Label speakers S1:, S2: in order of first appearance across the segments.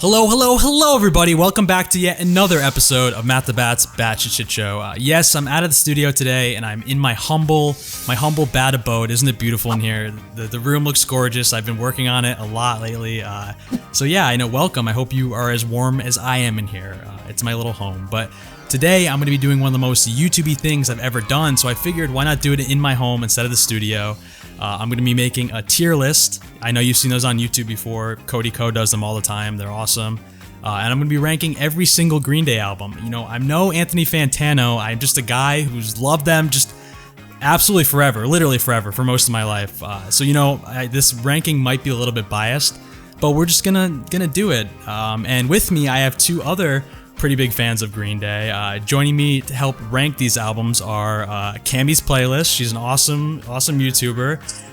S1: Hello, everybody. Welcome back to yet another episode of MattTheBat's Batshit Shit Show. Yes, I'm out of the studio today, and I'm in my humble bat abode. Isn't it beautiful in here? The room looks gorgeous. I've been working on it a lot lately. So yeah, I know. Welcome. I hope you are as warm as I am in here. It's my little home. But today, I'm going to be doing one of the most YouTube-y things I've ever done. So I figured, why not do it in my home instead of the studio? I'm going to be making a tier list. I know you've seen those on YouTube before. Cody Co does them all the time. They're awesome. And I'm going to be ranking every single Green Day album. You know, I'm no Anthony Fantano. I'm just a guy who's loved them just absolutely forever, literally forever, for most of my life. So, you know, this ranking might be a little bit biased, but we're just gonna do it. And with me, I have two other pretty big fans of Green Day. Joining me to help rank these albums are Cami's Playlist. She's an awesome YouTuber.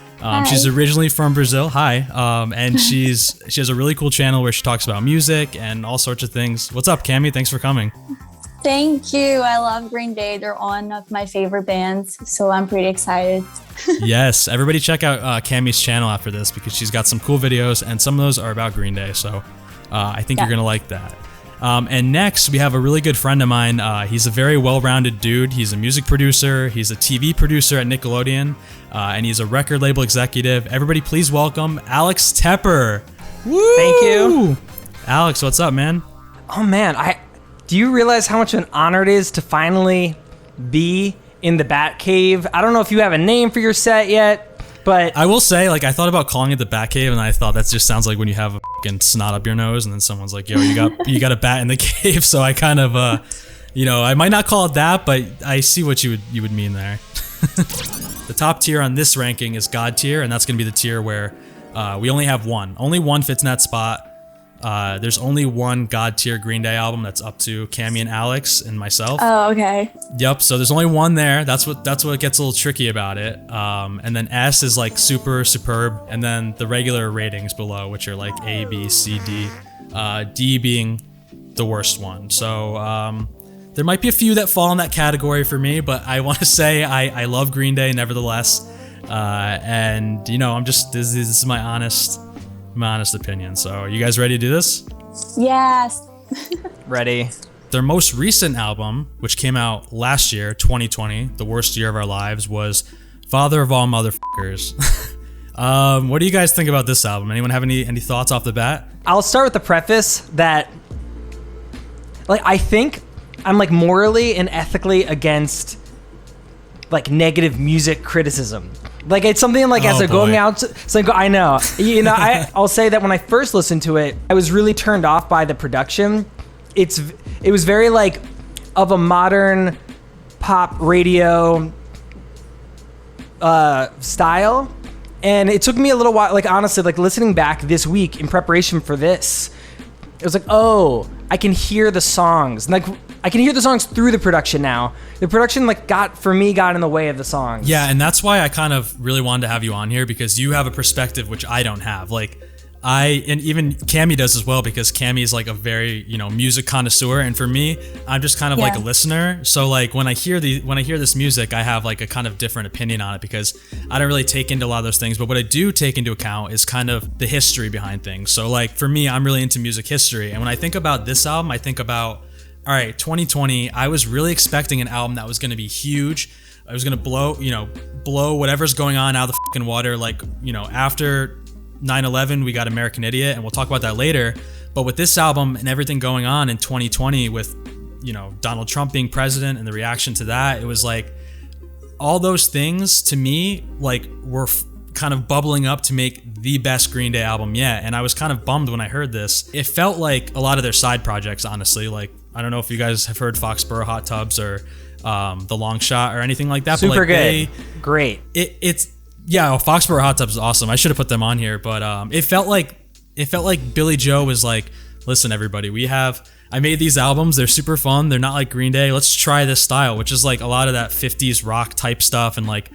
S1: She's originally from Brazil. Hi. And she has a really cool channel where she talks about music and all sorts of things. What's up, Cami? Thanks for coming.
S2: Thank you. I love Green Day. They're one of my favorite bands, so I'm pretty excited.
S1: Yes, everybody check out Cami's channel after this because she's got some cool videos and some of those are about Green Day. So I think you're gonna like that. And next, we have a really good friend of mine. He's a very well-rounded dude. He's a music producer. He's a TV producer at Nickelodeon. And he's a record label executive. Everybody, please welcome Alex Tepper. Woo!
S3: Thank you.
S1: Alex, what's up, man?
S3: Oh, man. Do you realize how much of an honor it is to finally be in the Bat Cave? I don't know if you have a name for your set yet, but
S1: I will say, like, I thought about calling it the Bat Cave, and I thought that just sounds like when you have a fucking snot up your nose, and then someone's like, "Yo, you got a bat in the cave." So I kind of, I might not call it that, but I see what you would mean there. The top tier on this ranking is God tier, and that's gonna be the tier where we only have one. Only one fits in that spot. There's only one God tier Green Day album that's up to Cami and Alex and myself.
S2: Oh, okay.
S1: Yep. So there's only one there. That's what gets a little tricky about it. And then S is like super superb, and then the regular ratings below, which are like A, B, C, D. D being the worst one. So there might be a few that fall in that category for me, but I want to say I love Green Day nevertheless. And you know, this is my honest opinion. So you guys ready to do this?
S2: Yes.
S3: ready.
S1: Their most recent album, which came out last year, 2020, the worst year of our lives, was Father of All Motherfuckers. What do you guys think about this album? Anyone have any thoughts off the bat?
S3: I'll start with the preface that, like, I think I'm like morally and ethically against like negative music criticism. Like, it's something like as they're going out, so I know, you know, I'll say that when I first listened to it, I was really turned off by the production. It was very like of a modern pop radio style. And it took me a little while, like honestly, like listening back this week in preparation for this, it was like, oh, I can hear the songs. Like, I can hear the songs through the production now. The production got in the way of the songs.
S1: Yeah, and that's why I kind of really wanted to have you on here, because you have a perspective which I don't have. Like, and even Cami does as well, because Cami is like a very, you know, music connoisseur, and for me, I'm just kind of like a listener. So like when I hear this music, I have like a kind of different opinion on it, because I don't really take into a lot of those things. But what I do take into account is kind of the history behind things. So like for me, I'm really into music history, and when I think about this album, I think about, all right, 2020, I was really expecting an album that was going to be huge. I was going to blow whatever's going on out of the fucking water. Like, you know, after 9/11, we got American Idiot, and we'll talk about that later. But with this album and everything going on in 2020 with, you know, Donald Trump being president and the reaction to that, it was like all those things to me like were kind of bubbling up to make the best Green Day album yet. And I was kind of bummed when I heard this. It felt like a lot of their side projects, honestly. Like, I don't know if you guys have heard Foxborough Hot Tubs or The Long Shot or anything like that.
S3: Super
S1: but like
S3: good. Great.
S1: Yeah, Foxborough Hot Tubs is awesome. I should have put them on here, but it felt like Billy Joe was like, listen, everybody, I made these albums. They're super fun. They're not like Green Day. Let's try this style, which is like a lot of that 50s rock type stuff and like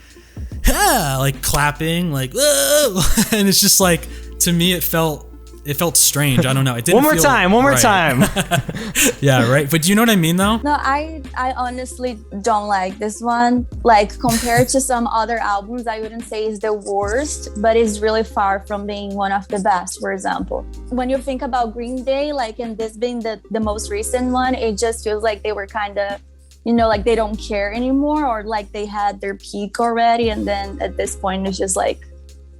S1: clapping, like, whoa. And it's just like, to me, it felt felt strange. I don't know. It didn't
S3: One more
S1: feel
S3: time.
S1: right. Yeah, right. But do you know what I mean though?
S2: No, I honestly don't like this one. Like compared to some other albums, I wouldn't say it's the worst, but it's really far from being one of the best, for example. When you think about Green Day, like in this being the most recent one, it just feels like they were kind of, you know, like they don't care anymore, or like they had their peak already. And then at this point, it's just like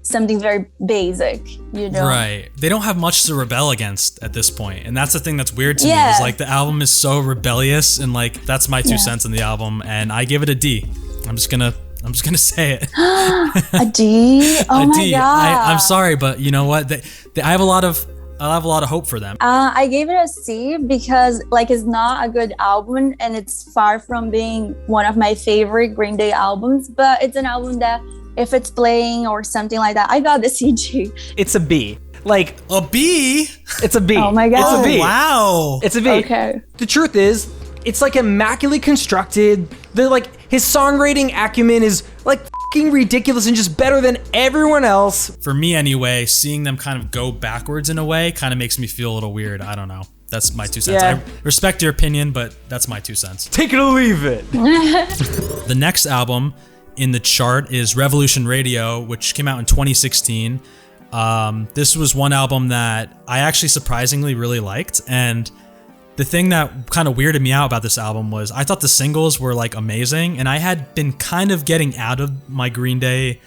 S2: something very basic, you know?
S1: Right. They don't have much to rebel against at this point. And that's the thing that's weird to me is like the album is so rebellious, and like that's my 2 cents in the album, and I give it a D. I'm just gonna say it.
S2: A D? Oh my God.
S1: I'm sorry, but you know what? I have a lot of hope for them.
S2: I gave it a C because like it's not a good album, and it's far from being one of my favorite Green Day albums, but it's an album that if it's playing or something like that, I got the CG.
S3: It's a B. Like
S1: a B?
S3: It's a B.
S2: Oh my God.
S3: It's a B.
S1: Wow.
S3: It's a B.
S2: Okay.
S3: The truth is, it's like immaculately constructed. They're like, his songwriting acumen is like fucking ridiculous and just better than everyone else.
S1: For me anyway, seeing them kind of go backwards in a way kind of makes me feel a little weird. I don't know. That's my 2 cents.
S3: Yeah.
S1: I respect your opinion, but that's my 2 cents.
S3: Take it or leave it.
S1: The next album in the chart is Revolution Radio, which came out in 2016. This was one album that I actually surprisingly really liked, and the thing that kind of weirded me out about this album was I thought the singles were like amazing, and I had been kind of getting out of my Green Day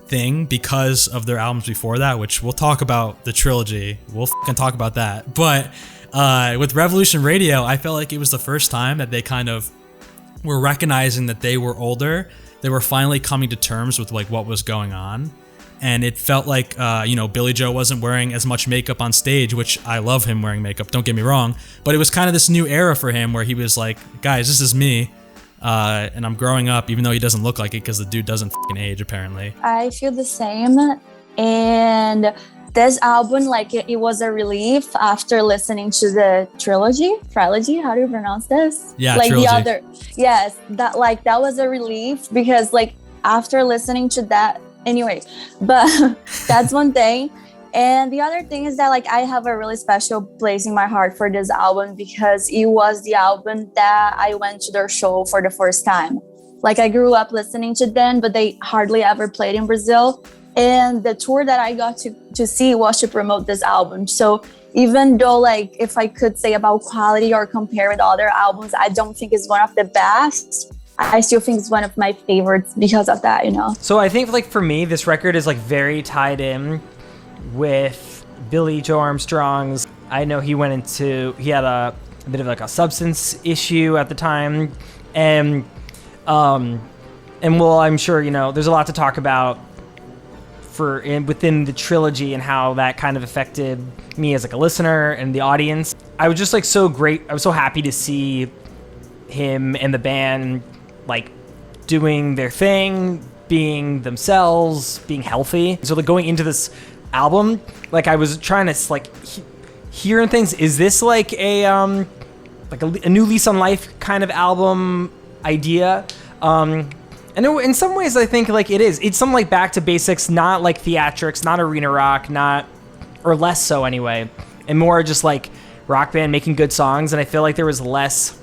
S1: thing because of their albums before that, which we'll talk about the Trilogy. We'll fucking talk about that. But with Revolution Radio, I felt like it was the first time that they kind of were recognizing that they were older. They were finally coming to terms with like what was going on. And it felt like, Billy Joe wasn't wearing as much makeup on stage, which I love him wearing makeup, don't get me wrong. But it was kind of this new era for him where he was like, guys, this is me. And I'm growing up, even though he doesn't look like it because the dude doesn't fucking age, apparently.
S2: I feel the same. And this album, like it was a relief after listening to the Trilogy, how do you pronounce this?
S1: Yeah,
S2: like
S1: Trilogy.
S2: That was a relief because like after listening to that, anyway, but that's one thing. And the other thing is that like I have a really special place in my heart for this album because it was the album that I went to their show for the first time. Like I grew up listening to them, but they hardly ever played in Brazil. And the tour that I got to see was to promote this album. So even though like if I could say about quality or compare with other albums, I don't think it's one of the best. I still think it's one of my favorites because of that, you know?
S3: So I think like for me, this record is like very tied in with Billy Joe Armstrong's. I know he had a bit of like a substance issue at the time. And well, I'm sure, there's a lot to talk about within the Trilogy and how that kind of affected me as like a listener and the audience. I was just like so great. I was so happy to see him and the band like doing their thing, being themselves, being healthy. So like going into this album, like I was trying to like hearing things. Is this like a new lease on life kind of album idea? And in some ways, I think like it is. It's something like back to basics, not like theatrics, not arena rock, or less so anyway, and more just like rock band making good songs. And I feel like there was less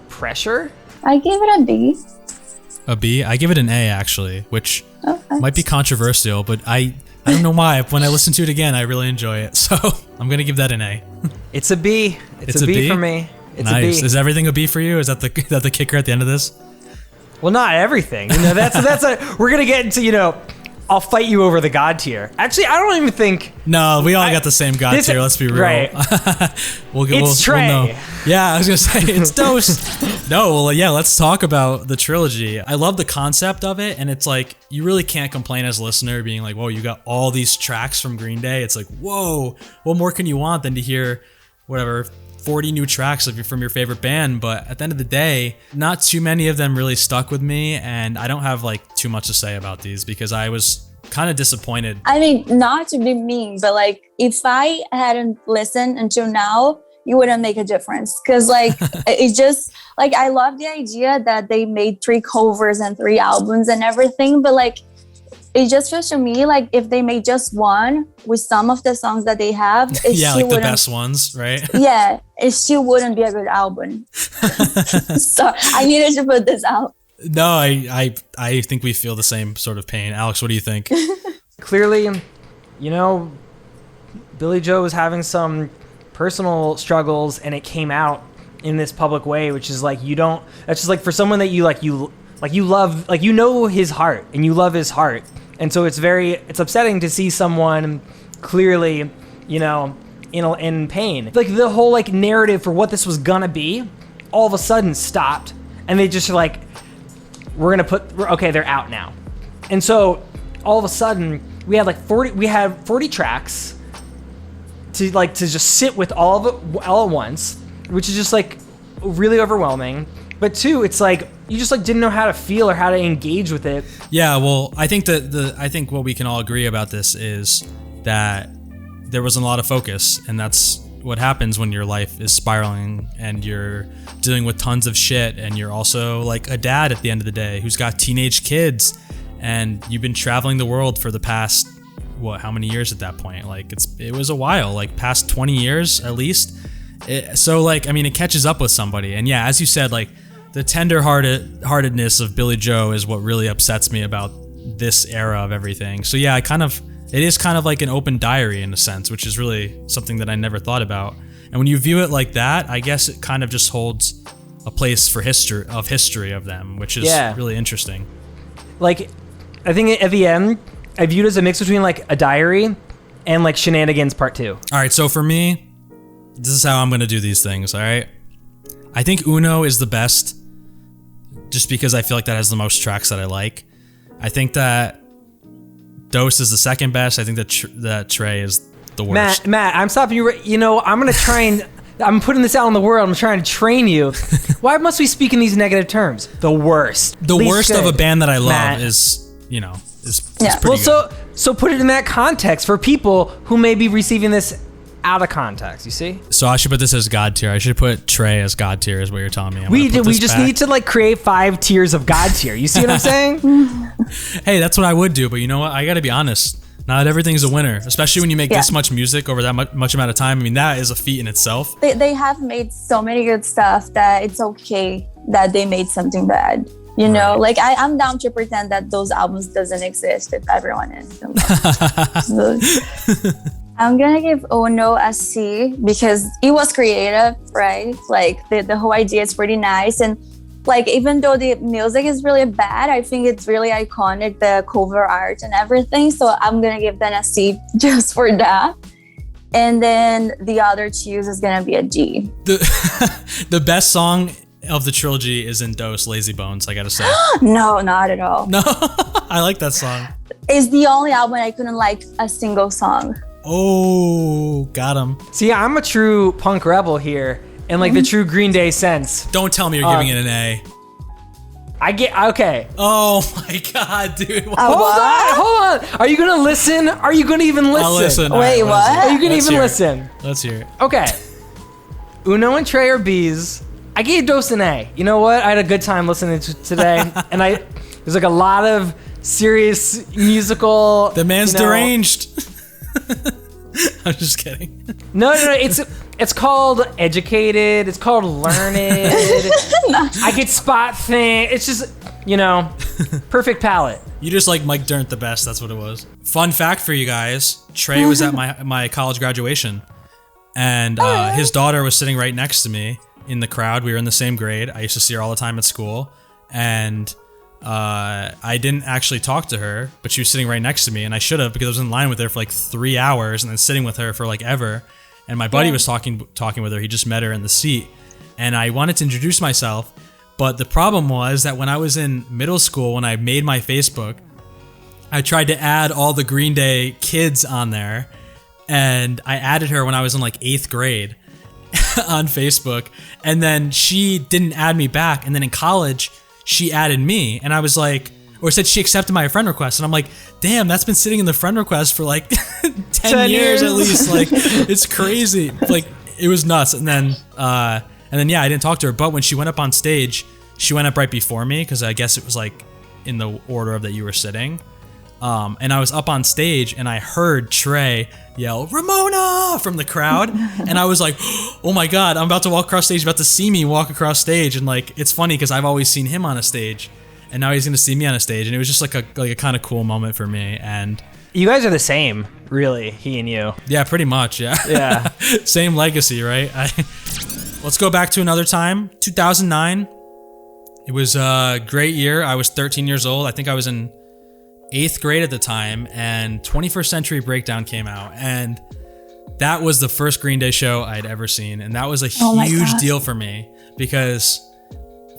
S3: pressure.
S2: I gave it a B.
S1: A B? I give it an A actually, which might be controversial, but I don't know why. When I listen to it again, I really enjoy it. So I'm gonna give that an A.
S3: It's a B. It's a B for me. It's
S1: nice.
S3: a B.
S1: Is everything a B for you? Is that the kicker at the end of this?
S3: Well, not everything. We're gonna get into I'll fight you over the God tier. Actually, I don't even think.
S1: No, we all got the same God tier. Let's be real.
S3: Right.
S1: It's
S3: Tre.
S1: We'll know. Yeah, I was gonna say it's Dose. No, well, yeah. Let's talk about the Trilogy. I love the concept of it, and it's like you really can't complain as a listener, being like, "Whoa, you got all these tracks from Green Day." It's like, "Whoa, what more can you want than to hear whatever 40 new tracks from your favorite band?" But at the end of the day, not too many of them really stuck with me, and I don't have like too much to say about these because I was kind of disappointed.
S2: I mean, not to be mean, but like if I hadn't listened until now, it wouldn't make a difference. Cause like it's just like I love the idea that they made 3 covers and 3 albums and everything, but like it just feels to me like if they made just one with some of the songs that they have, it
S1: Yeah,
S2: still
S1: like the
S2: wouldn't,
S1: best ones, right?
S2: yeah, it still wouldn't be a good album. So I needed to put this out.
S1: No, I think we feel the same sort of pain. Alex, what do you think?
S3: Clearly, you know, Billy Joe was having some personal struggles, and it came out in this public way, which is like that's just like for someone that you love, like you know his heart and you love his heart, and so it's upsetting to see someone clearly, you know, in pain. Like the whole like narrative for what this was gonna be, all of a sudden stopped, and they just like, okay, they're out now, and so all of a sudden we had 40 tracks to just sit with all of it all at once, which is just like really overwhelming. But two, it's like you just like didn't know how to feel or how to engage with it.
S1: Yeah, well, I think I think what we can all agree about this is that there wasn't a lot of focus, and that's what happens when your life is spiraling and you're dealing with tons of shit, and you're also like a dad at the end of the day who's got teenage kids, and you've been traveling the world for the past how many years at that point? Like it was a while, like past 20 years at least. So like, I mean, it catches up with somebody, and yeah, as you said, like the tender-heartedness of Billy Joe is what really upsets me about this era of everything. So yeah, it is kind of like an open diary in a sense, which is really something that I never thought about. And when you view it like that, I guess it kind of just holds a place for history of them, which is really interesting.
S3: Like, I think at the end, I viewed it as a mix between like a diary and like Shenanigans Part 2.
S1: All right, so for me, this is how I'm gonna do these things. All right, I think Uno is the best, just because I feel like that has the most tracks that I like. I think that Dose is the second best. I think that Tre is the worst.
S3: Matt, I'm stopping you. You know, I'm gonna try and I'm putting this out in the world. I'm trying to train you. Why must we speak in these negative terms? The worst.
S1: The
S3: Least
S1: worst
S3: good.
S1: of a band that I love
S3: Matt.
S1: is
S2: Yeah.
S1: pretty good.
S3: So put it in that context for people who may be receiving this out of context. You see?
S1: So I should put this as God tier. I should put Tre as God tier, is what you're telling me.
S3: We just need to like create 5 tiers of God tier. You see what I'm saying?
S1: Hey, that's what I would do, but you know what? I got to be honest. Not everything's a winner, especially when you make this much music over that much amount of time. I mean, that is a feat in itself.
S2: They have made so many good stuff that it's okay that they made something bad. You know, like I'm down to pretend that those albums doesn't exist if everyone is. So, I'm gonna give Uno a C because it was creative, right? Like the whole idea is pretty nice, and like even though the music is really bad, I think it's really iconic, the cover art and everything. So I'm gonna give them a C just for that. And then the other two is gonna be a G.
S1: The best song of the trilogy is in Dose, Lazy Bones, I gotta say.
S2: No, not at all.
S1: No, I like that song.
S2: It's the only album I couldn't like a single song.
S1: Oh, got him.
S3: See, I'm a true punk rebel here, in like the true Green Day sense.
S1: Don't tell me you're giving it an A.
S3: Okay.
S1: Oh my God, dude.
S3: Hold on. Are you gonna listen? Are you gonna even listen?
S1: I'll listen.
S2: Wait,
S1: All
S2: what?
S3: Are you gonna
S1: Let's
S3: even
S1: hear it.
S3: listen?
S1: Let's hear it.
S3: Okay. Uno and Tre are B's. I gave Dose an A. You know what? I had a good time listening to today, and there's like a lot of serious musical.
S1: The man's deranged. I'm just kidding.
S3: No. It's called educated. It's called learned. I could spot things. It's just, perfect palette.
S1: You just like Mike Dirnt the best. That's what it was. Fun fact for you guys: Tre was at my college graduation, and his daughter was sitting right next to me in the crowd. We were in the same grade. I used to see her all the time at school, and I didn't actually talk to her, but she was sitting right next to me, and I should have, because I was in line with her for like 3 hours and then sitting with her for like ever. And my buddy was talking with her. He just met her in the seat, and I wanted to introduce myself, but the problem was that when I was in middle school, when I made my Facebook, I tried to add all the Green Day kids on there, and I added her when I was in like 8th grade on Facebook, and then she didn't add me back, and then in college she added me, and I was like, or said she accepted my friend request, and I'm like, damn, that's been sitting in the friend request for like 10 years at least. Like, it's crazy. Like, it was nuts. And then yeah, I didn't talk to her, but when she went up on stage, she went up right before me, because I guess it was like in the order of that you were sitting. And I was up on stage and I heard Tre yell, "Ramona!" from the crowd. And I was like, oh my God, I'm about to walk across stage, about to see me walk across stage. And like, it's funny because I've always seen him on a stage and now he's going to see me on a stage. And it was just like a kind of cool moment for me. And
S3: you guys are the same, really, he and you.
S1: Yeah, pretty much. Yeah.
S3: Yeah.
S1: Same legacy, right? Let's go back to another time, 2009. It was a great year. I was 13 years old. I think I was in 8th grade at the time, and 21st Century Breakdown came out, and that was the first Green Day show I'd ever seen, and that was a huge deal for me because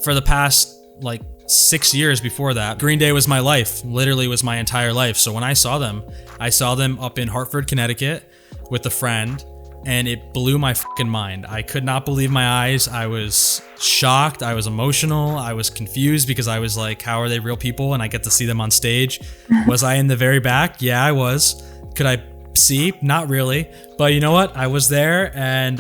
S1: for the past like 6 years before that, Green Day was my life, literally was my entire life. So when I saw them up in Hartford, Connecticut with a friend, and it blew my fucking mind. I could not believe my eyes. I was shocked. I was emotional. I was confused because I was like, how are they real people? And I get to see them on stage. Was I in the very back? Yeah, I was. Could I see? Not really. But you know what? I was there, and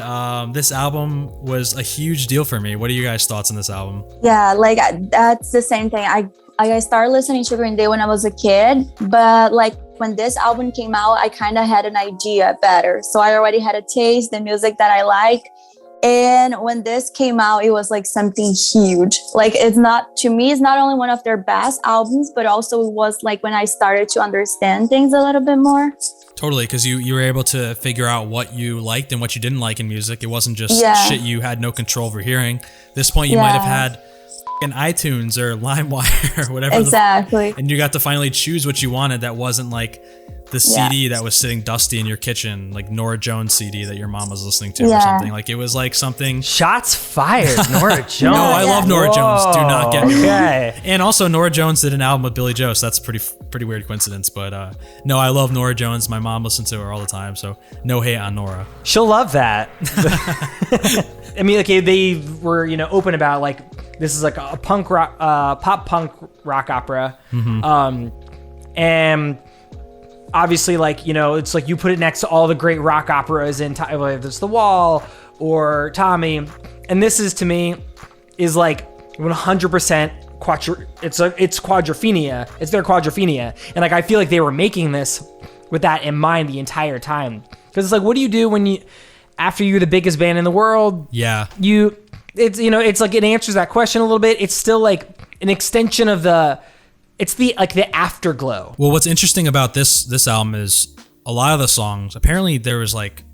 S1: this album was a huge deal for me. What are you guys' thoughts on this album?
S2: Yeah, like that's the same thing. I started listening to Green Day when I was a kid, but like when this album came out, I kind of had an idea better. So I already had a taste, the music that I like. And when this came out, it was like something huge. Like to me, it's not only one of their best albums, but also it was like when I started to understand things a little bit more.
S1: Totally, because you were able to figure out what you liked and what you didn't like in music. It wasn't just shit you had no control over hearing. At this point, you might have had in iTunes or LimeWire or whatever.
S2: Exactly.
S1: And you got to finally choose what you wanted that wasn't like the CD that was sitting dusty in your kitchen, like Norah Jones CD that your mom was listening to or something. Like it was like something.
S3: Shots fired, Norah Jones.
S1: No, I love Norah Jones. Do not get me wrong.
S3: Okay.
S1: And also Norah Jones did an album with Billy Joe, so that's a pretty weird coincidence. But no, I love Norah Jones. My mom listens to her all the time, so no hate on Norah.
S3: She'll love that. I mean, okay, they were, open about like this is like a punk rock, pop punk rock opera, and obviously, like it's like you put it next to all the great rock operas in whether it's The Wall or Tommy, and this is to me is like 100% it's quadrophenia. It's their quadrophenia, and like I feel like they were making this with that in mind the entire time, because it's like, what do you do when after you're the biggest band in the world?
S1: Yeah,
S3: it's like it answers that question a little bit. It's still like an extension of it's the afterglow.
S1: Well, what's interesting about this album is a lot of the songs, apparently there was like,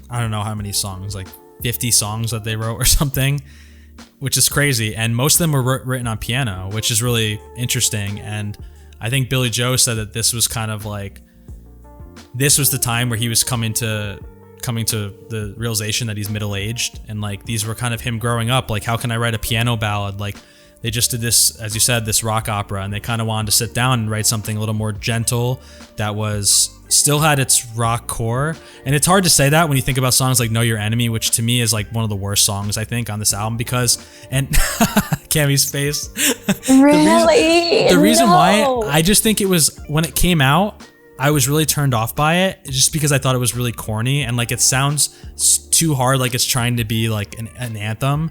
S1: I don't know how many songs, like 50 songs that they wrote or something, which is crazy. And most of them were written on piano, which is really interesting. And I think Billy Joe said that this was kind of like, this was the time where he was coming to the realization that he's middle-aged, and like these were kind of him growing up. Like, how can I write a piano ballad? Like, they just did this, as you said, this rock opera, and they kind of wanted to sit down and write something a little more gentle that still had its rock core. And it's hard to say that when you think about songs like Know Your Enemy, which to me is like one of the worst songs, I think, on this album, and Cami's face.
S2: Really?
S1: The reason why, I just think it was, when it came out, I was really turned off by it just because I thought it was really corny, and like it sounds too hard, like it's trying to be like an anthem.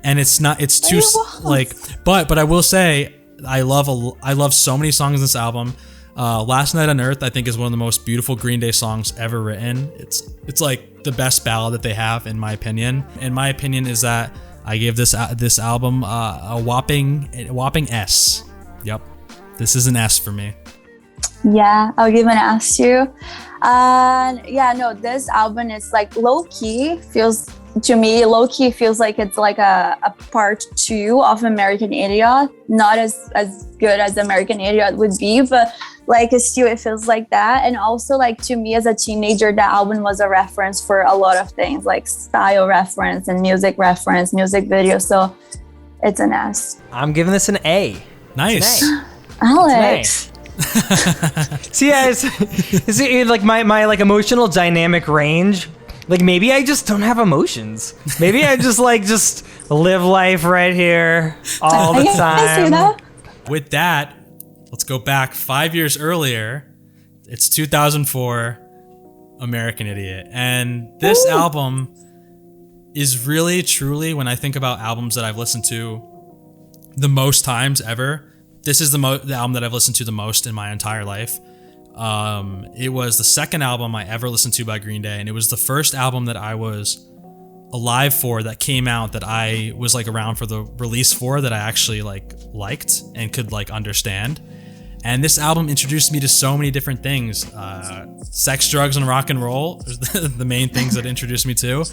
S1: And it's not. It's too like. But I will say I love so many songs in this album. Last Night on Earth I think is one of the most beautiful Green Day songs ever written. It's like the best ballad that they have, in my opinion. And my opinion is that I give this album a whopping S. Yep, this is an S for me.
S2: Yeah, I'll give an S too. This album is like low-key feels like it's like a part 2 of American Idiot. Not as good as American Idiot would be, but like it feels like that. And also, like, to me as a teenager, that album was a reference for a lot of things, like style reference and music reference, music video. So it's an S.
S3: I'm giving this an A.
S1: Nice.
S2: Alex.
S3: See, it's like my like emotional dynamic range. Like, maybe I just don't have emotions. Maybe I just live life right here all the time.
S1: With that, let's go back 5 years earlier. It's 2004, American Idiot. And this album is really, truly, when I think about albums that I've listened to the most times ever, this is the album that I've listened to the most in my entire life. It was the second album I ever listened to by Green Day, and it was the first album that I was alive for that came out that I was like around for the release for, that I actually like liked and could like understand. And this album introduced me to so many different things. Sex, drugs, and rock and roll is the main things that introduced me to.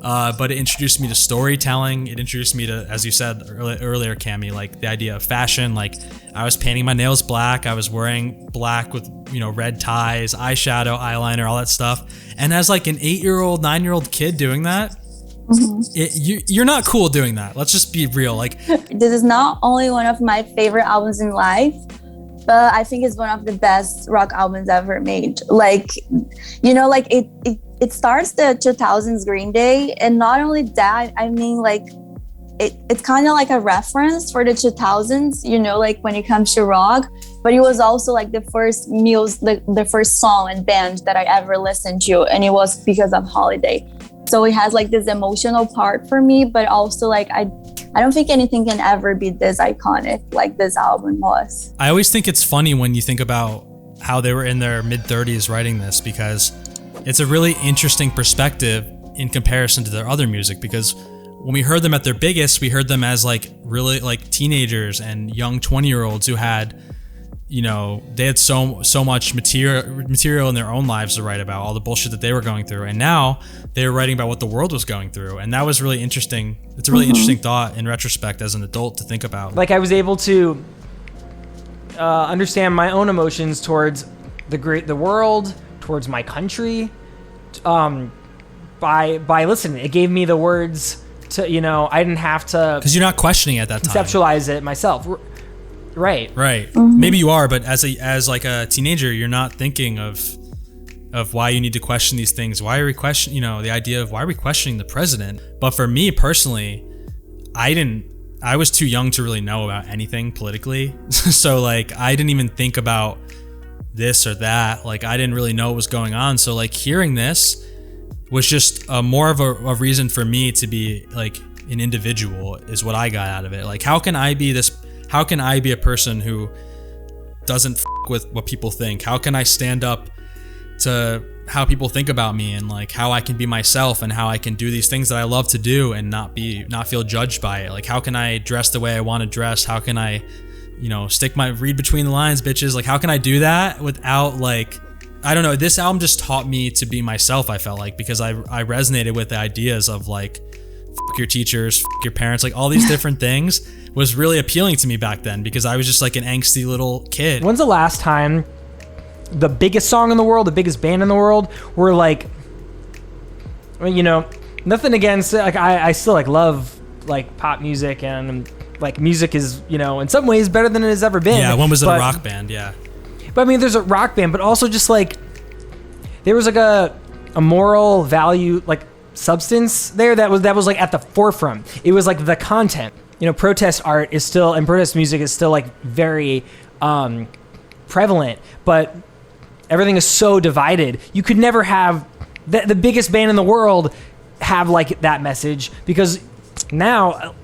S1: But it introduced me to storytelling. It introduced me to, as you said earlier, Cami, like the idea of fashion. Like I was painting my nails black. I was wearing black with, red ties, eyeshadow, eyeliner, all that stuff. And as like an 8-year-old, 9-year-old kid doing that, you're not cool doing that. Let's just be real. Like
S2: this is not only one of my favorite albums in life, but I think it's one of the best rock albums ever made. Like, like it starts the 2000s Green Day, and not only that, I mean, like it's kind of like a reference for the 2000s, like when it comes to rock. But it was also like the first the first song and band that I ever listened to, and it was because of Holiday. So it has like this emotional part for me, but also like I don't think anything can ever be this iconic like this album was.
S1: I always think it's funny when you think about how they were in their mid-30s writing this, because it's a really interesting perspective in comparison to their other music. Because when we heard them at their biggest, we heard them as like really like teenagers and young 20-year-olds who had, they had so much material in their own lives to write about, all the bullshit that they were going through. And now they were writing about what the world was going through. And that was really interesting. It's a really interesting thought in retrospect as an adult to think about.
S3: Like I was able to understand my own emotions towards the world, towards my country, by listening. It gave me the words to, I didn't have to,
S1: because you're not questioning it at that time.
S3: Conceptualize it myself. Right.
S1: Maybe you are, but as like a teenager, you're not thinking of why you need to question these things. Why are we questioning, the idea of why are we questioning the president? But for me personally, I was too young to really know about anything politically. So like, I didn't even think about this or that. Like, I didn't really know what was going on. So like, hearing this was just more of a reason for me to be like an individual, is what I got out of it. Like, how can I be a person who doesn't with what people think? How can I stand up to how people think about me, and like how I can be myself, and how I can do these things that I love to do and not feel judged by it? Like, how can I dress the way I want to dress? How can I, read between the lines, bitches? Like, how can I do that without like, I don't know. This album just taught me to be myself, I felt like, because I resonated with the ideas of like, fuck your teachers, fuck your parents, like all these different things was really appealing to me back then, because I was just like an angsty little kid.
S3: When's the last time the biggest song in the world, the biggest band in the world were like, nothing against, like I still like love like pop music, and like music is, in some ways better than it has ever been.
S1: Yeah, when was it a rock band? Yeah.
S3: But I mean, there's a rock band, but also just like there was like a moral value, like substance there that was like at the forefront. It was like the content. Protest art is still, and protest music is still like very prevalent, but everything is so divided. You could never have the biggest band in the world have like that message, because now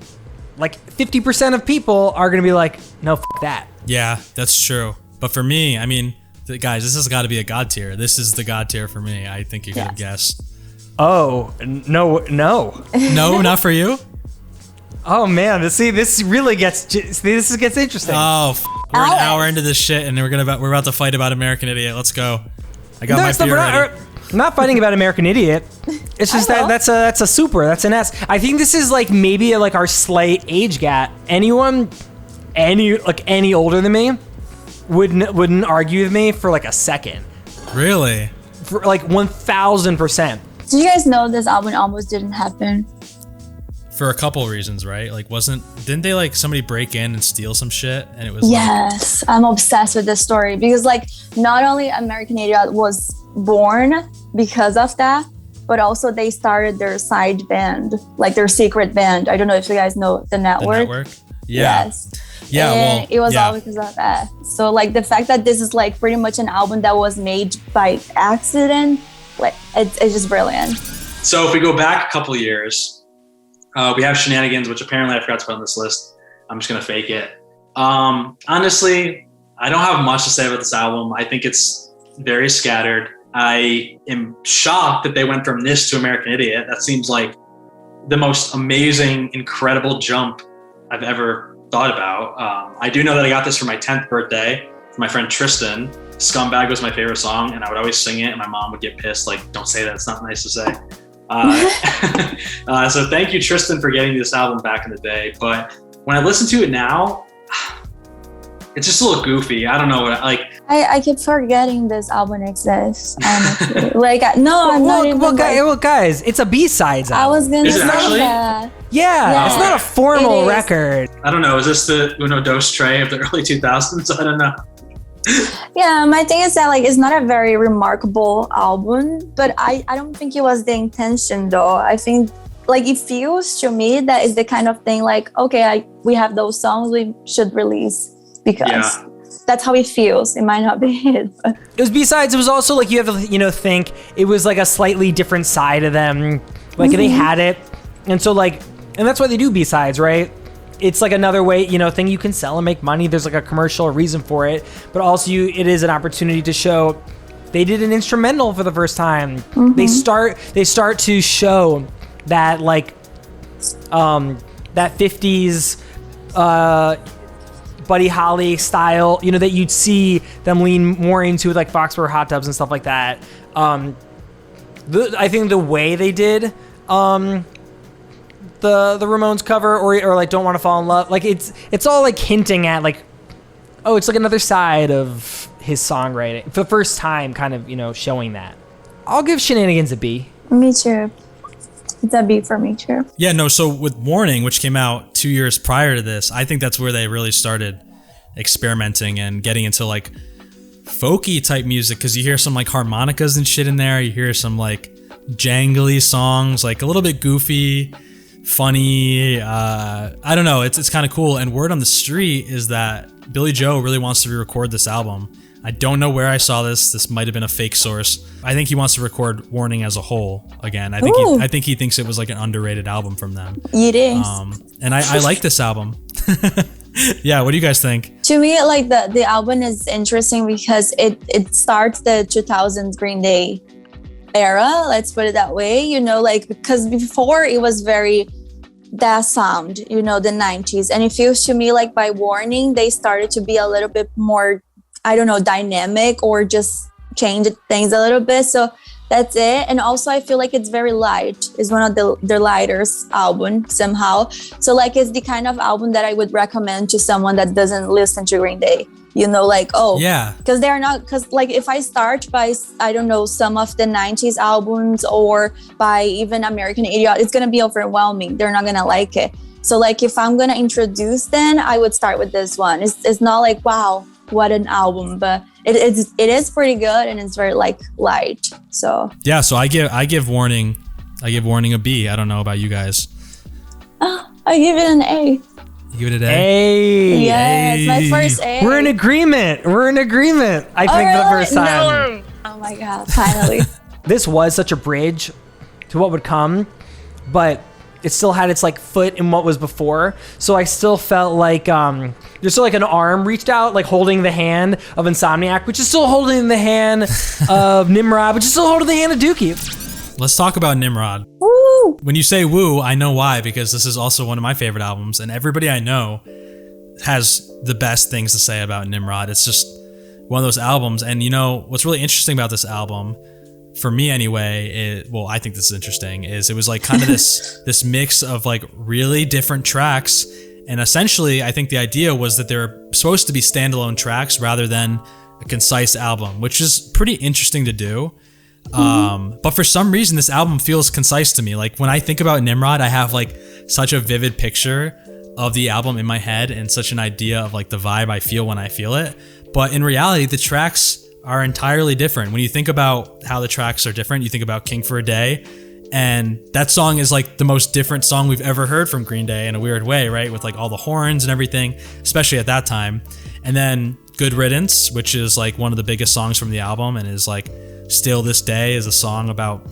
S3: like 50% of people are going to be like, no, that.
S1: Yeah, that's true. But for me, I mean, guys, this has got to be a God tier. This is the God tier for me. I think you could have guessed.
S3: Oh, no.
S1: No, not for you?
S3: Oh man, this really gets interesting.
S1: Oh, we're an hour into this shit, and we're about to fight about American Idiot. Let's go. I got my beer ready.
S3: I'm not fighting about American Idiot. It's just that's a super. That's an S. I think this is like maybe like our slight age gap. Any older than me wouldn't argue with me for like a second.
S1: Really?
S3: For like 1000%.
S2: Did you guys know this album almost didn't happen?
S1: For a couple of reasons, right? Like, didn't they like somebody break in and steal some shit? And it was
S2: yes, I'm obsessed with this story, because like not only American Idiot was born because of that, but also they started their side band, like their secret band. I don't know if you guys know The Network.
S1: The Network? Yeah.
S2: Yes.
S1: Yeah,
S2: and it was all because of that. So like the fact that this is like pretty much an album that was made by accident, like it's just brilliant.
S4: So if we go back a couple of years, we have Shenanigans, which apparently I forgot to put on this list. I'm just going to fake it. Honestly, I don't have much to say about this album. I think it's very scattered. I am shocked that they went from this to American Idiot. That seems like the most amazing, incredible jump I've ever thought about. I do know that I got this for my 10th birthday from my friend Tristan. Scumbag was my favorite song, and I would always sing it, and my mom would get pissed, like, don't say that, it's not nice to say. So thank you, Tristan, for getting this album back in the day. But when I listen to it now, it's just a little goofy. I don't know what
S2: I keep forgetting this album exists. Honestly, I'm not even.
S3: Guys, it's a B-sides album.
S2: I was gonna say
S4: actually?
S2: that.
S3: Yeah, it's not a formal record.
S4: I don't know. Is this the Uno Dos Tre of the early 2000s? I don't know.
S2: Yeah, my thing is that it's not a very remarkable album, but I don't think it was the intention though. I think it feels to me that is the kind of thing we have those songs, we should release because that's how it feels. It might not be it, but
S3: it was B-sides. It was also you have to think it was a slightly different side of them. They had it, and so and that's why they do B-sides, right? It's another way, thing you can sell and make money. There's a commercial reason for it, but also it is an opportunity to show they did an instrumental for the first time. They start to show that that 50s Buddy Holly style, that you'd see them lean more into with Foxborough Hot Tubs and stuff like that. I think the way they did the Ramones cover or Don't Want to Fall in Love, it's all hinting at it's another side of his songwriting for the first time, kind of showing that. I'll give Shenanigans a B.
S2: Me too. It's a B for me too.
S1: Yeah, no, so with Warning, which came out 2 years prior to this, I think that's where they really started experimenting and getting into folky type music, because you hear some harmonicas and shit in there. You hear some jangly songs, a little bit goofy, funny. I don't know. It's kind of cool. And word on the street is that Billy Joe really wants to re-record this album. I don't know where I saw this. This might have been a fake source. I think he wants to record Warning as a whole again. I think he thinks it was an underrated album from them.
S2: It is.
S1: And I like this album. Yeah, what do you guys think?
S2: To me, the album is interesting because it starts the 2000s Green Day era, let's put it that way, because before it was very that sound, the 90s, and it feels to me by Warning they started to be a little bit more, I don't know, dynamic or just change things a little bit. So that's it. And also I feel it's very light. It's one of their lightest album somehow. So it's the kind of album that I would recommend to someone that doesn't listen to Green Day.
S1: Yeah,
S2: because they're not, because if I start by, I don't know, some of the 90s albums or by even American Idiot, it's gonna be overwhelming. They're not gonna like it. So if I'm gonna introduce them, I would start with this one. It's not wow, what an album, but it is pretty good and it's very light. So
S1: yeah, so I give Warning a B. I don't know about you guys.
S2: I give it an A.
S1: You give it an
S3: A.
S2: Yeah, it's my first A.
S3: We're in agreement. I think
S2: really?
S3: the first time.
S2: No. Oh my god, finally.
S3: This was such a bridge to what would come, but it still had its foot in what was before. So I still felt there's still an arm reached out, holding the hand of Insomniac, which is still holding the hand of Nimrod, which is still holding the hand of Dookie.
S1: Let's talk about Nimrod.
S2: Woo!
S1: When you say woo, I know why, because this is also one of my favorite albums, and everybody I know has the best things to say about Nimrod. It's just one of those albums. And what's really interesting about this album, for me anyway, I think this is interesting, is it was kind of this mix of really different tracks. And essentially, I think the idea was that they were supposed to be standalone tracks rather than a concise album, which is pretty interesting to do. But for some reason, this album feels concise to me. When I think about Nimrod, I have such a vivid picture of the album in my head and such an idea of the vibe I feel when I feel it. But in reality, the tracks are entirely different. When you think about how the tracks are different, you think about King for a Day, and that song is the most different song we've ever heard from Green Day in a weird way, right? With all the horns and everything, especially at that time. And then Good Riddance, which is one of the biggest songs from the album and is still this day is a song about,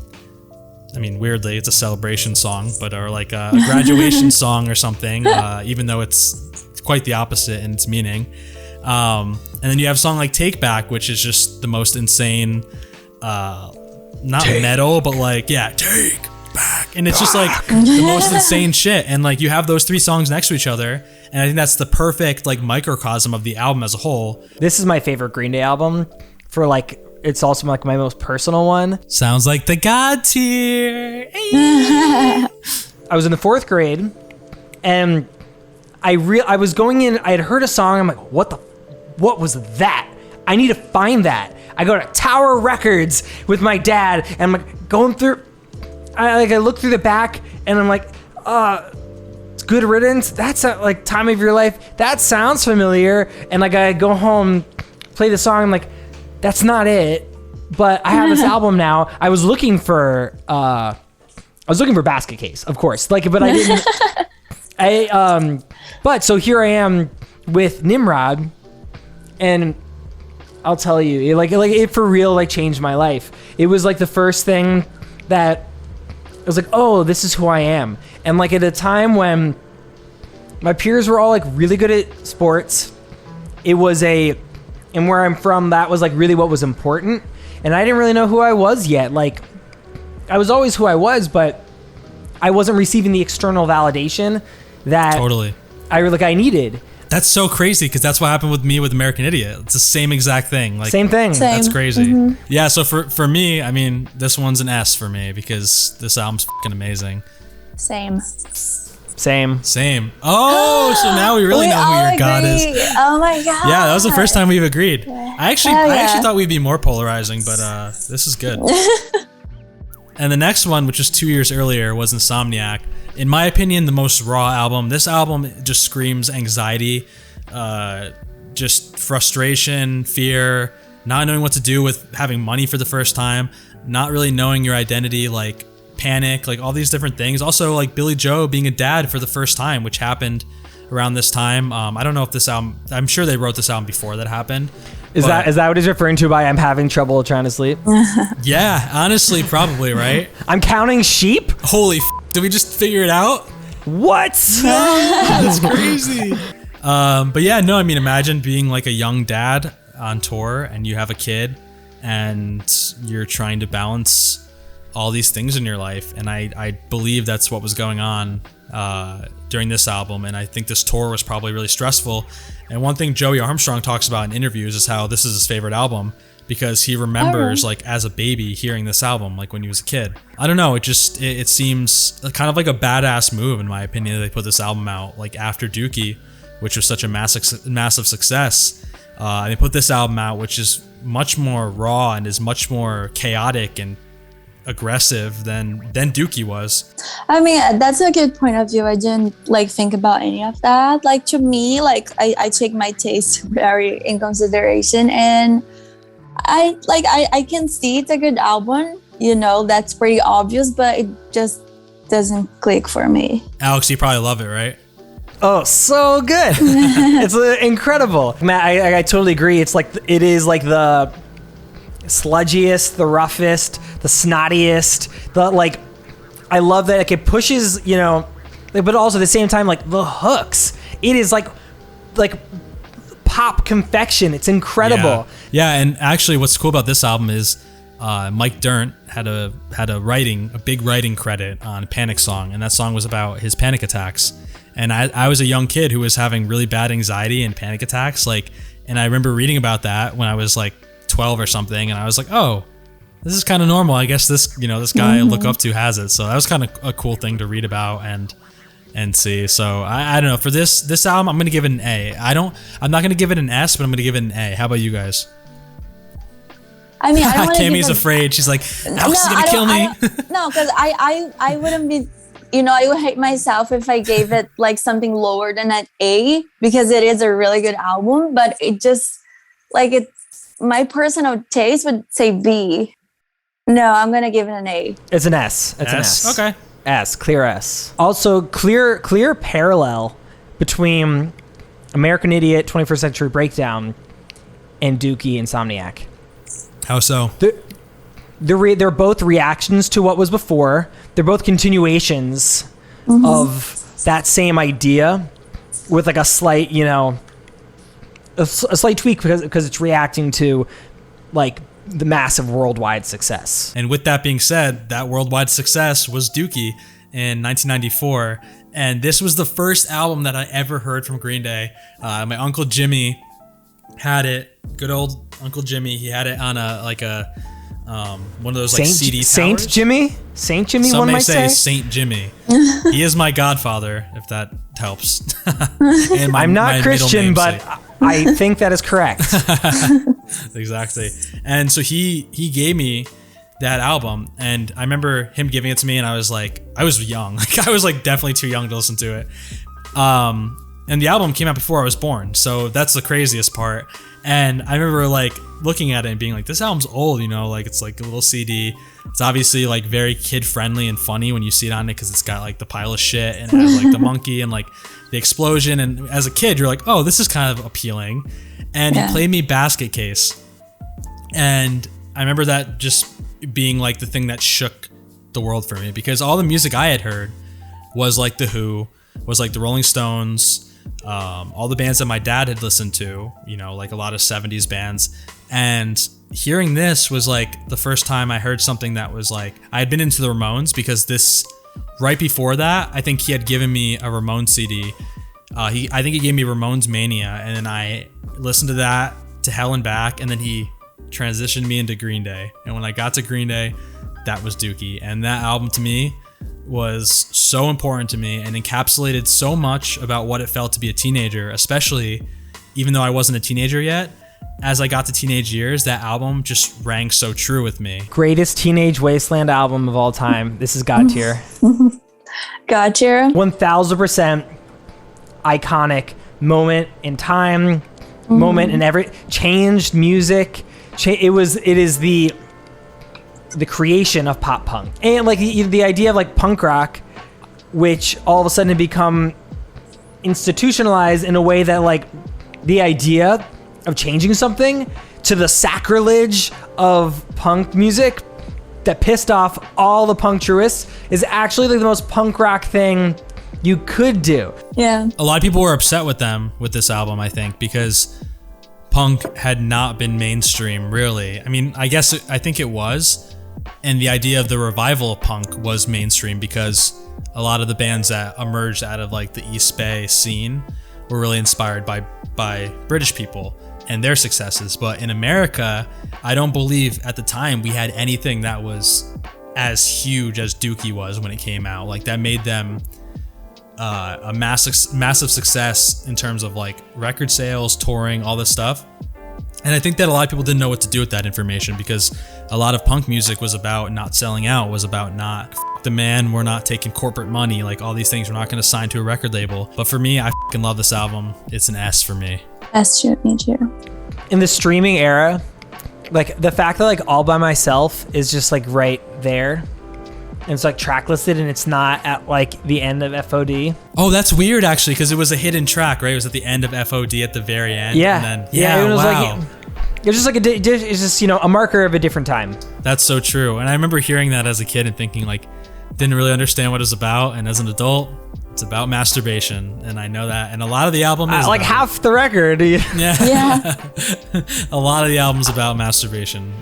S1: I mean, weirdly, it's a celebration song, but or a graduation song or something, even though it's quite the opposite in its meaning. And then you have a song like Take Back, which is just the most insane, not metal, but like, yeah, take back. And it's just like the most insane shit. And like you have those three songs next to each other. And I think that's the perfect like microcosm of the album as a whole.
S3: This is my favorite Green Day album for like, it's also like my most personal one.
S1: Sounds like the God tier.
S3: I was in the 4th grade and I was going in, I had heard a song. I'm like, what was that? I need to find that. I go to Tower Records with my dad and I'm like going through, I look through the back and I'm like, it's Good Riddance. That's like Time of Your Life. That sounds familiar. And like I go home, play the song. I'm like, that's not it. But I have this album now. I was looking for Basket Case, of course. Like, but I didn't. But so here I am with Nimrod, and I'll tell you, it for real like changed my life. It was like the first thing that I was like, oh, this is who I am. And like at a time when my peers were all like really good at sports, and where I'm from, that was like really what was important. And I didn't really know who I was yet. Like I was always who I was, but I wasn't receiving the external validation that
S1: Totally.
S3: I needed.
S1: That's so crazy because that's what happened with me with American Idiot. It's the same exact thing. Like,
S3: Same thing.
S2: Same.
S1: That's crazy. Yeah, so for me, I mean, this one's an S for me because this album's fucking amazing.
S2: Same.
S1: Oh, so now we really know who your god is.
S2: Oh my god.
S1: Yeah, that was the first time we've agreed. I actually
S2: yeah.
S1: thought we'd be more polarizing, but this is good. And the next one, which was 2 years earlier, was Insomniac. In my opinion, the most raw album. This album just screams anxiety, just frustration, fear, not knowing what to do with having money for the first time, not really knowing your identity, like panic, like all these different things. Also, like Billy Joe being a dad for the first time, which happened around this time. I don't know if this album, I'm sure they wrote this album before that happened.
S3: Is that what he's referring to by I'm having trouble trying to sleep?
S1: Yeah, honestly, probably, right?
S3: I'm counting sheep?
S1: Holy did we just figure it out?
S3: What?
S1: That's crazy. But yeah, no, I mean, imagine being like a young dad on tour and you have a kid and you're trying to balance all these things in your life. And I believe that's what was going on during this album. And I think this tour was probably really stressful. And one thing Joey Armstrong talks about in interviews is how this is his favorite album because he remembers like as a baby hearing this album, like when he was a kid. I don't know. It seems kind of like a badass move in my opinion that they put this album out like after Dookie, which was such a massive success. And they put this album out, which is much more raw and is much more chaotic and aggressive than Dookie was.
S2: I mean, that's a good point of view. I didn't like think about any of that. Like to me, like I take my taste very in consideration, and I can see it's a good album. You know, that's pretty obvious, but it just doesn't click for me.
S1: Alex, you probably love it, right?
S3: Oh, so good. It's incredible. Matt, I totally agree. It is like the sludgiest, the roughest, the snottiest, I love that it pushes, you know, but also at the same time, like the hooks. It is like pop confection. It's incredible.
S1: Yeah, and actually what's cool about this album is Mike Dirnt had a big writing credit on Panic Song, and that song was about his panic attacks. And I was a young kid who was having really bad anxiety and panic attacks, and I remember reading about that when I was like 12 or something, and I was like, oh, this is kind of normal. I guess this guy I look up to has it. So that was kind of a cool thing to read about and see. So I don't know. For this album, I'm gonna give it an A. I'm not gonna give it an S, but I'm gonna give it an A. How about you guys?
S2: I mean, I don't
S1: Cammy's afraid. She's like, Alex is gonna kill me.
S2: No, because I wouldn't be. You know, I would hate myself if I gave it like something lower than an A, because it is a really good album, but it just my personal taste would say B. No, I'm gonna give it an A.
S3: It's an S. It's an S.
S1: Okay.
S3: S, clear S. Also, clear parallel between American Idiot, 21st Century Breakdown, and Dookie Insomniac.
S1: How so?
S3: They're both reactions to what was before. They're both continuations of that same idea. with like a slight, a slight tweak because it's reacting to like the massive worldwide success.
S1: And with that being said, that worldwide success was Dookie in 1994. And this was the first album that I ever heard from Green Day. My Uncle Jimmy had it. Good old Uncle Jimmy. He had it on one of those like CD towers.
S3: Saint Jimmy? Saint Jimmy,
S1: Some
S3: one
S1: may
S3: might
S1: say
S3: say?
S1: Saint Jimmy. He is my godfather, if that helps. And
S3: I'm not
S1: my
S3: Christian,
S1: middle
S3: but
S1: namesake.
S3: I think that is correct.
S1: Exactly. And so he gave me that album, and I remember him giving it to me, and I was young. Like I was like definitely too young to listen to it. And the album came out before I was born, so that's the craziest part. And I remember like looking at it and being like, this album's old, like it's like a little CD. It's obviously like very kid friendly and funny when you see it on it because it's got like the pile of shit and it has like the monkey and like the explosion. And as a kid, you're like, oh, this is kind of appealing. And he played me Basket Case. And I remember that just being like the thing that shook the world for me, because all the music I had heard was like The Who, was like the Rolling Stones, all the bands that my dad had listened to, like a lot of 70s bands. And hearing this was like the first time I heard something that was like, I had been into the Ramones, because this, right before that, I think he had given me a Ramones CD. I think he gave me Ramones Mania, and then I listened to that to hell and back, and then he transitioned me into Green Day. And when I got to Green Day, that was Dookie. And that album to me was so important to me and encapsulated so much about what it felt to be a teenager, especially even though I wasn't a teenager yet. As I got to teenage years, that album just rang so true with me.
S3: Greatest Teenage Wasteland album of all time. This is God tier.
S2: God tier.
S3: 1000% iconic moment in time, moment in every changed music. It is the creation of pop punk, and like the idea of like punk rock, which all of a sudden had become institutionalized in a way that like the idea of changing something to the sacrilege of punk music that pissed off all the punctuists is actually like the most punk rock thing you could do.
S2: Yeah.
S1: A lot of people were upset with them with this album, I think, because punk had not been mainstream, really. I mean, I think it was. And the idea of the revival of punk was mainstream because a lot of the bands that emerged out of like the East Bay scene were really inspired by British people and their successes. But in America, I don't believe at the time we had anything that was as huge as Dookie was when it came out. Like that made them a massive success in terms of like record sales, touring, all this stuff. And I think that a lot of people didn't know what to do with that information because a lot of punk music was about not selling out, was about not F the man, we're not taking corporate money, like all these things, we're not going to sign to a record label. But for me, I fucking love this album. It's an S for me.
S2: S too, me too.
S3: In the streaming era, like the fact that like All By Myself is just like right there, and it's like track listed and it's not at like the end of FOD.
S1: Oh, that's weird actually, because it was a hidden track, right? It was at the end of FOD at the very end.
S3: Yeah,
S1: and then,
S3: it was
S1: wow.
S3: like it was just like it's just a marker of a different time.
S1: That's so true. And I remember hearing that as a kid and thinking like, didn't really understand what it was about. And as an adult, it's about masturbation, and I know that. And a lot of the album is
S3: like half the record.
S1: Yeah. A lot of the album's about masturbation.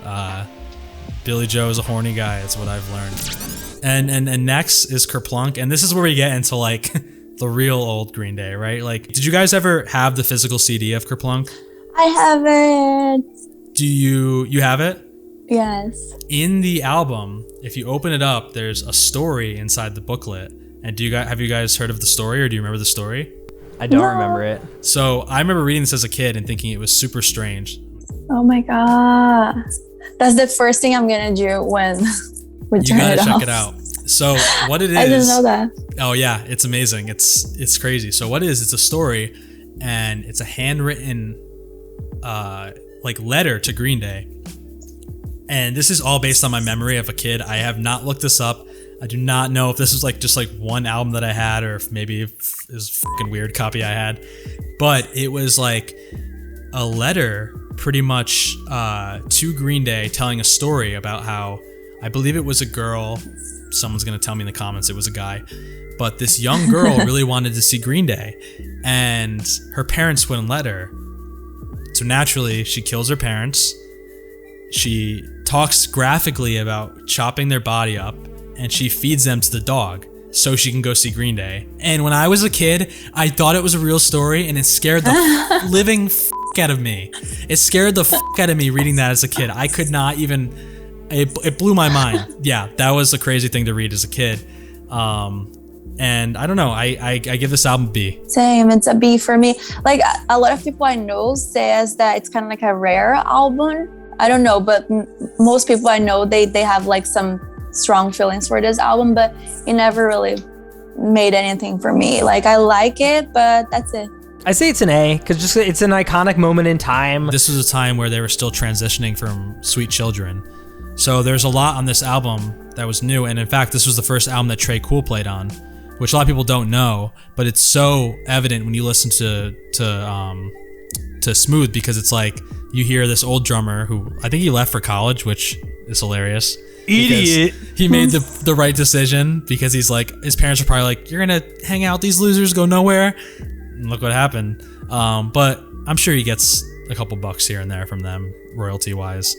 S1: Billy Joe is a horny guy. That's what I've learned. And next is Kerplunk, and this is where we get into like the real old Green Day, right? Like, did you guys ever have the physical CD of Kerplunk?
S2: I haven't.
S1: Do you have it?
S2: Yes.
S1: In the album, if you open it up, there's a story inside the booklet. And have you guys heard of the story, or do you remember the story?
S3: I don't remember it.
S1: So I remember reading this as a kid and thinking it was super strange.
S2: Oh my god, that's the first thing I'm gonna do when we turn it off.
S1: You gotta check it out. So what it is?
S2: I didn't know that.
S1: Oh yeah, it's amazing. It's crazy. So what it is? It's a story, and it's a handwritten like letter to Green Day. And this is all based on my memory of a kid. I have not looked this up. I do not know if this was like just like one album that I had, or if maybe it was a fucking weird copy I had. But it was like a letter pretty much to Green Day telling a story about how, I believe it was a girl, someone's gonna tell me in the comments it was a guy, but this young girl really wanted to see Green Day, and her parents wouldn't let her. So naturally, she kills her parents. She talks graphically about chopping their body up, and she feeds them to the dog so she can go see Green Day. And when I was a kid, I thought it was a real story, and it scared the living out of me. It scared the out of me reading that as a kid. I could not even. It blew my mind. Yeah, that was a crazy thing to read as a kid. And I don't know. I give this album a B.
S2: Same, it's a B for me. Like a lot of people I know says that it's kind of like a rare album. I don't know, but most people I know they have like some strong feelings for this album, but it never really made anything for me. Like I like it, but that's it.
S3: I say it's an A because just it's an iconic moment in time.
S1: This was a time where they were still transitioning from Sweet Children. So there's a lot on this album that was new, and in fact, this was the first album that Tre Cool played on, which a lot of people don't know, but it's so evident when you listen to Smooth, because it's like you hear this old drummer who I think he left for college, which is hilarious.
S3: Idiot.
S1: He made the right decision because he's like, his parents are probably like, you're gonna hang out with these losers, go nowhere, and look what happened. But I'm sure he gets a couple bucks here and there from them, royalty wise.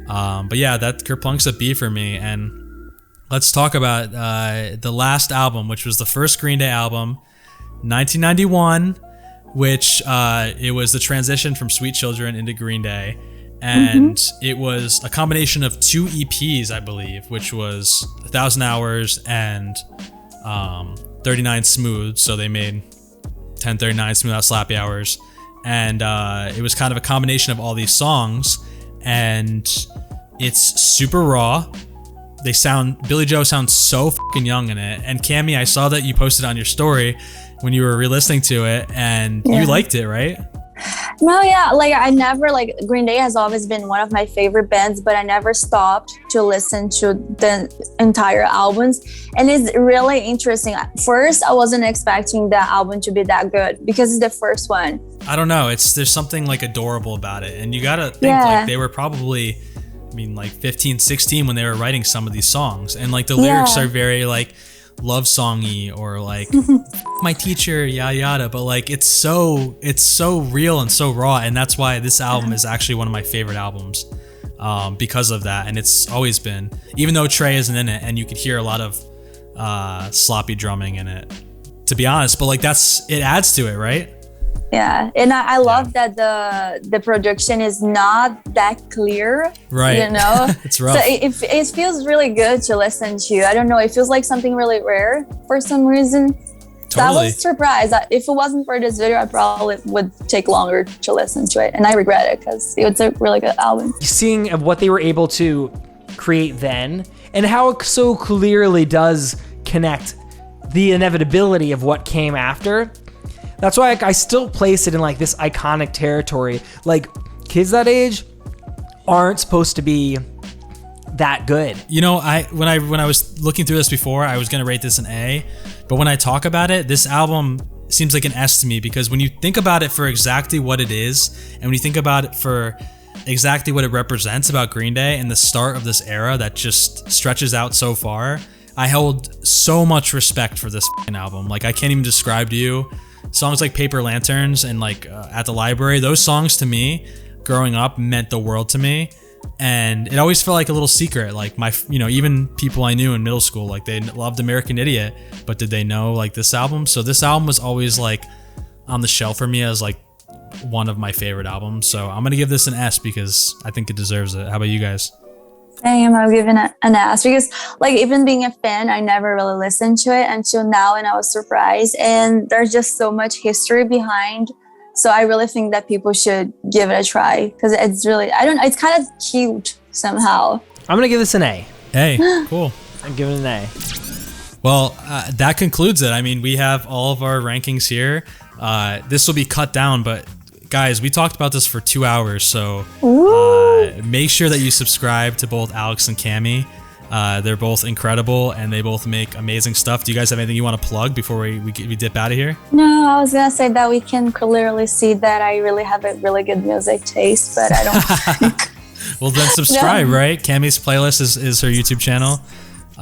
S1: But yeah, that Kerplunk's a B for me. And let's talk about the last album, which was the first Green Day album, 1991, which it was the transition from Sweet Children into Green Day. And it was a combination of 2 EPs, I believe, which was 1,000 Hours and 39 Smooth. So they made 1039 Smooth Out Slappy Hours. And it was kind of a combination of all these songs. And it's super raw. Billy Joe sounds so fucking young in it. And Cami, I saw that you posted on your story when you were re-listening to it, and you liked it, right?
S2: No, yeah, like I never, like Green Day has always been one of my favorite bands, but I never stopped to listen to the entire albums. And it's really interesting. At first, I wasn't expecting the album to be that good because it's the first one.
S1: I don't know. There's something like adorable about it. And you gotta think like they were probably, like 15, 16 when they were writing some of these songs. And like the lyrics are very like love songy or like my teacher, yada yada, but like it's so real and so raw, and that's why this album is actually one of my favorite albums because of that. And it's always been, even though Tre isn't in it, and you could hear a lot of sloppy drumming in it, to be honest, but like it adds to it, right?
S2: Yeah, and I love that the production is not that clear,
S1: right?
S2: You know,
S1: it's rough.
S2: So it feels really good to listen to. I don't know, it feels like something really rare for some reason.
S1: Totally.
S2: So I was surprised. If it wasn't for this video, I probably would take longer to listen to it, and I regret it because it's a really good album.
S3: Seeing what they were able to create then, and how it so clearly does connect the inevitability of what came after. That's why I still place it in like this iconic territory. Like kids that age aren't supposed to be that good.
S1: You know, when I was looking through this before, I was gonna rate this an A, but when I talk about it, this album seems like an S to me, because when you think about it for exactly what it is, and when you think about it for exactly what it represents about Green Day and the start of this era that just stretches out so far, I hold so much respect for this album. Like I can't even describe to you. Songs like Paper Lanterns and like At the Library, those songs to me growing up meant the world to me, and it always felt like a little secret. Like even people I knew in middle school, like they loved American Idiot, but did they know like this album? So this album was always like on the shelf for me as like one of my favorite albums. So I'm gonna give this an S because I think it deserves it. How about you guys?
S2: I'm giving it an S because, like, even being a fan, I never really listened to it until now, and I was surprised. And there's just so much history behind, so I really think that people should give it a try because it's really, it's kind of cute somehow.
S3: I'm gonna give this an A.
S1: Hey, cool.
S3: I'm giving it an A.
S1: Well, that concludes it. I mean, we have all of our rankings here. This will be cut down, but guys, we talked about this for 2 hours, so make sure that you subscribe to both Alex and Cami. They're both incredible, and they both make amazing stuff. Do you guys have anything you want to plug before we dip out of here?
S2: No, I was gonna say that we can clearly see that I really have a really good music taste, but I don't.
S1: Well, then subscribe, right? Cami's playlist is her YouTube channel.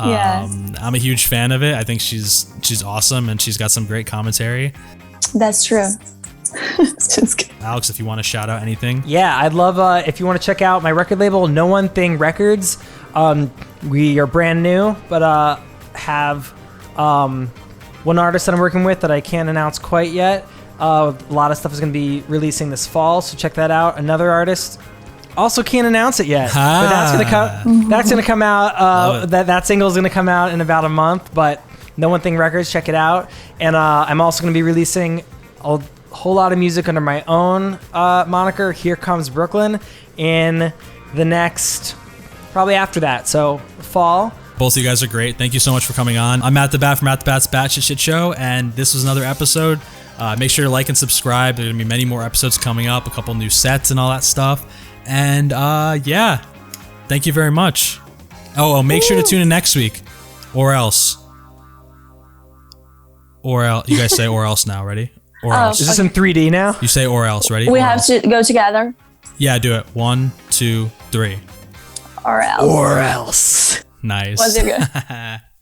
S2: Yes.
S1: I'm a huge fan of it. I think she's awesome, and she's got some great commentary.
S2: That's true. Just kidding.
S1: Alex, if you want to shout out anything.
S3: Yeah, I'd love if you want to check out my record label, No One Thing Records. We are brand new, but have one artist that I'm working with that I can't announce quite yet. A lot of stuff is going to be releasing this fall, so check that out. Another artist, also can't announce it yet, but that's going to come. That's going to come out. That single is going to come out in about a month. But No One Thing Records, check it out. And I'm also going to be releasing a whole lot of music under my own moniker, Here Comes Brooklyn, in the next, probably after that. So fall.
S1: Both of you guys are great. Thank you so much for coming on. I'm MattTheBat from MattTheBat's Batshit Shit Show, and this was another episode. Make sure to like and subscribe. There are going to be many more episodes coming up, a couple new sets and all that stuff. And yeah, thank you very much. Oh, make sure to tune in next week, or else. Or else. You guys say or else now. Ready? Or else.
S3: Is this in 3D now?
S1: You say or else. Ready?
S2: We
S1: or
S2: have
S1: else.
S2: to go together.
S1: Yeah, do it. 1, 2, 3.
S2: Or else.
S3: Or else.
S1: Nice.
S2: Was it good?